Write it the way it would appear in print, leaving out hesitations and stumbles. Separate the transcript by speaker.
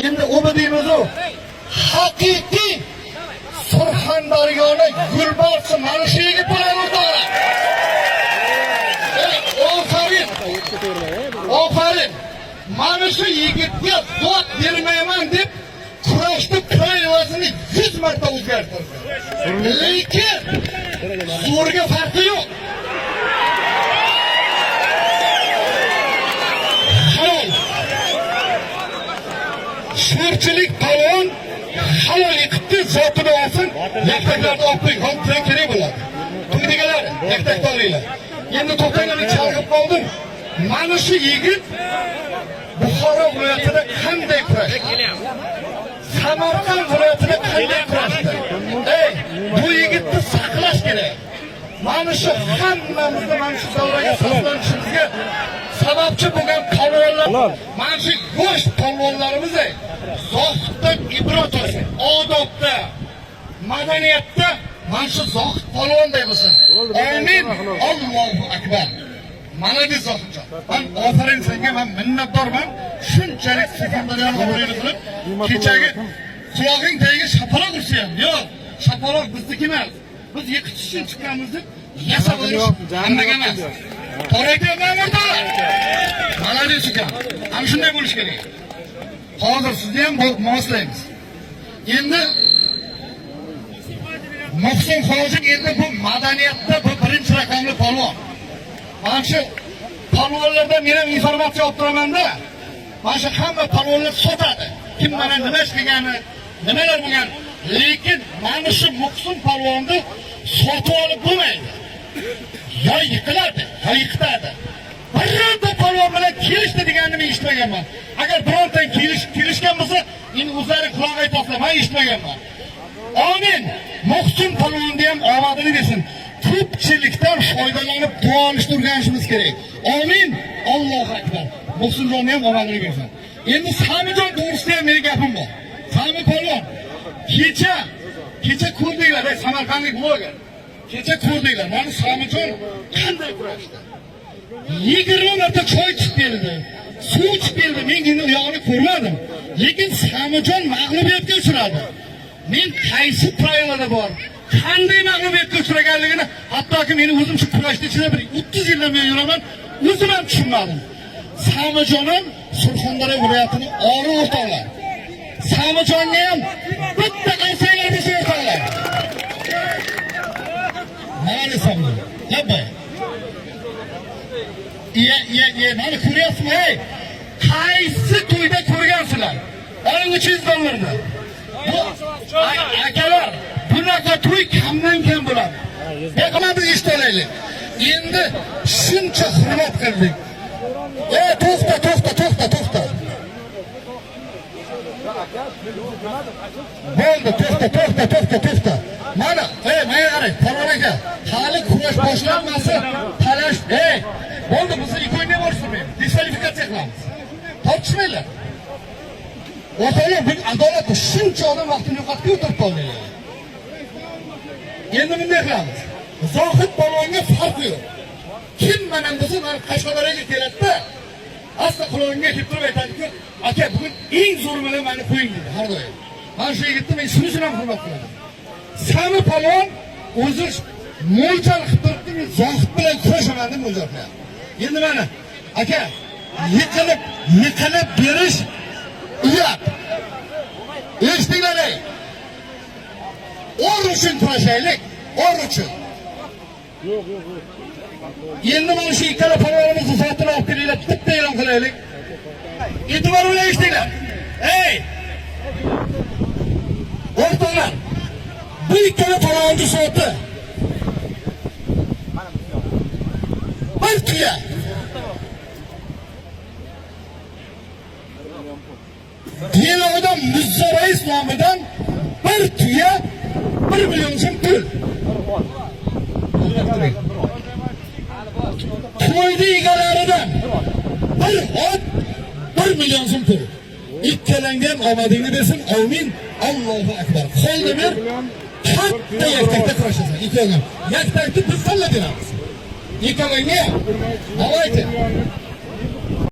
Speaker 1: Endi umidimiz o. Haqiqiy Surxondaryoni Gulbarsi mana shu yigit bilan o'rtoqlar. Ofarin. Mana shu yigitga dod bermayman deb kurashni prayovasini 100 marta o'zgartirdi. Lekin zo'rga farqi yo'q. Sho'rchilik palvon halol yiqitdi, zotini olsin, yaktaklarni olib qo'ying, hozir kerak bo'ladi. To'ydiganlar, yaktakni olinglar. Endi to'xtaganlik chalg'ib qoldim. Mana shu yigit Buxoro viloyatida qanday kurashdi? Samarqand viloyatida qanday kurashdi? Bu yigitni saqlash kerak. Mana shu hammamizni mana shu davraga saqlanishimizga sababchi bo'lgan palvonlar, mana shu go'sht palvonlarimiz zohidda ibrat olsin, odobda, madaniyatda mana shu zohid palvonday bo'lsin. Amin. Allohu akbar. Mana bu zohidjon. Men ofarin senga men minnatdorman. Shunchalik Surxondaryoni xabarini qilib, kechagi quloqing tagiga shapaloq ursa ham, yo'q, shapaloq bizniki emas. Biz yiqitish uchun chiqqanmiz deb yasab olish hammaga emas. To'g'ridan o'rtoqlar. Mana bu ekan. Ham shunday bo'lish kerak. Hozir sizni ham moslaymiz. Endi Muhsin Xo'jin endi bu madaniyatda bu birinchi raqamli palvon. Mana shu palvonlardan men ham informatsiya olib turaman-da. Mana shu hamma palvonlar sotadi. Kim mana nima qilgani, nimalar bo'lgan. Lekin mana shu Muhsin palvonni sotib olib bo'lmaydi. Ya yiqiladi, ya yiqitadi. Birorta palvon bilan kelishdi deganini men eshitmaganman. Agar bironta kelishgan bo'lsa, endi o'zlari quloq aytmoqlar, men eshitmaganman. Amin. Muhsin palvonni ham omadini bersin. Ko'pchilikdan foydalanib duo olishni o'rganishimiz kerak. Amin. Allohu akbar. Muhsinjonni ham omadini bersin. Endi Samijon to'g'risida ham meni gapim bor. Sami palvon, kecha ko'rdinglar, Samarqandlik bloger. Kecha ko'rdinglar, mana Samijon qanday kurashdi. 20 marta choy ichib keldi, suv ichib keldi. Men endi u yog'ini ko'rmadim. Lekin Samijon mag'lubiyatga uchradi. Men qaysi prayovada bor, qanday mag'lubiyatga uchraganligini, hattoki meni o'zim shu kurashni ichida bir 30 yildan beri yuraman, o'zim ham tushunmadim. Samijonim Surxondaryo viloyatining ori o'rtoqlar. Samijonga ham bitta qaysanglar desa o'rtoqlar. Mana Samijon. Labay. Mana ko'ryapsizmi? Qaysi to'yda ko'rgansizlar? Oling 300 dollarni. Bu akalar, bunaqa to'y kamdan kam bo'ladi. Beqiladi eshitaylik. Endi shuncha hurmat qildik. To'xta. Bo'ldi, to'xta. Mana, menga qarang, palvon aka, hali kurash boshlanmasa, talash, bo'ldi, biz ikkoyni borishmaymiz. Diskvalifikatsiya qilamiz. Tortishmaylar. O'rtoqlar, bu adolatni shuncha odam vaqtini yo'qotib o'tirib qoldilar. Endi bunday qilamiz. Zohid palvonga farqi yo'q. Kim mana bo'lsa, men Qashqadaryoga keladi-da. Asla qulog'imga kelib turib aytadiki, aka bugun eng zo'r bilan meni qo'ying dedi har doim. Mana shu yigitni men shuni ham hurmat qilaman. Sami palvon o'zi mo'ljal qilib turibdi, men Zohid bilan kurashaman deb mo'ljal qilyapti. Endi mana aka yiqilib berish uyat. Eshitdinglar? Or uchun kurashaylik, or uchun. Yo'q. Endi mana shu ikkala palvonimizni zotini olib kelinglar, bitta e'lon qilaylik. E'tibor bilan eshitinglar. O'rtoqlar, bu ikkala palvonni soti bir tuya. Deloda Mirzo Rais nomidan bir tuya 1 million so'm pul. To'yda egalaridan bir ot 1 million so'm pul. İkkalangan omadingni bersin. Amin. Allohu akbar. Qo'lni ber. Katta yaktakda kurashasan. Ikkalangan. Yaktakni biz tanlab beramiz. Ikkalanga. Davaychi.